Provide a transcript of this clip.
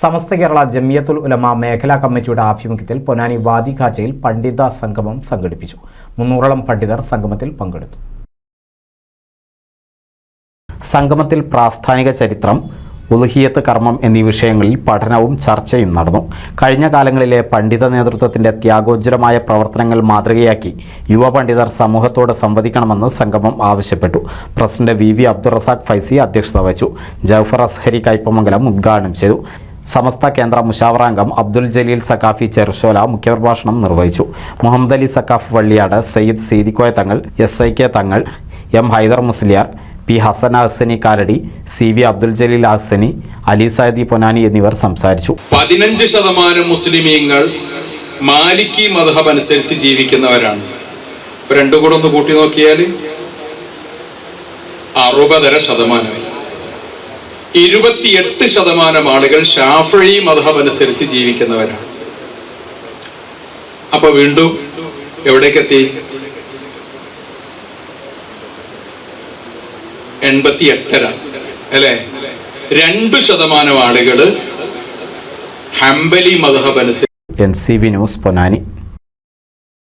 സമസ്ത കേരള ജമിയത്തുൽ ഉലമ മേഖലാ കമ്മിറ്റിയുടെ ആഭിമുഖ്യത്തിൽ പൊന്നാനി വാദി ഖാജയിൽ പണ്ഡിത സംഗമം സംഘടിപ്പിച്ചു. 300ഓളം പണ്ഡിതർ സംഗമത്തിൽ പങ്കെടുത്തു. സംഗമത്തിൽ പ്രാസ്ഥാനിക ചരിത്രം, ഉളുഹിയത്ത് കർമ്മം എന്നീ വിഷയങ്ങളിൽ പഠനവും ചർച്ചയും നടന്നു. കഴിഞ്ഞ കാലങ്ങളിലെ പണ്ഡിത നേതൃത്വത്തിൻ്റെ ത്യാഗോജ്വലമായ പ്രവർത്തനങ്ങൾ മാതൃകയാക്കി യുവ പണ്ഡിതർ സമൂഹത്തോട് സംവദിക്കണമെന്ന് സംഗമം ആവശ്യപ്പെട്ടു. പ്രസിഡന്റ് VV അബ്ദുറസാഖ് ഫൈസി അധ്യക്ഷത വഹിച്ചു. ജൗഫർ അസ്ഹരി കൈപ്പമംഗലം ഉദ്ഘാടനം ചെയ്തു. സമസ്ത കേന്ദ്ര മുഷാവറംഗം അബ്ദുൽ ജലീൽ സക്കാഫി ചെറുശോല മുഖ്യപ്രഭാഷണം നിർവഹിച്ചു. മുഹമ്മദ് അലി സക്കാഫ് വള്ളിയാട്, സയ്യിദ് സീദിക്കോയ തങ്ങൾ, SIK തങ്ങൾ, M Hyder Musliyar, P Hasan Ahsani Kalady, CV Abdul Jaleel Ahsani, Ali Saidi Ponnani എന്നിവർ സംസാരിച്ചു. 15% മുസ്ലിമീങ്ങൾ മാലിക്കി മദ്ഹബ് അനുസരിച്ച് ജീവിക്കുന്നവരാണ്. രണ്ടു കൂടെ ഒന്ന് കൂട്ടി നോക്കിയാൽ 60%. 28% ആളുകൾ ഷാഫിഈ മദ്ഹബ് അനുസരിച്ച് ജീവിക്കുന്നവരാണ്. അപ്പൊ വീണ്ടും എവിടേക്കെത്തി? 88 അല്ലെ? 2% ആളുകൾ ഹംബലി മദ്ഹബ് അനുസരിച്ച്. NCV news Ponnani.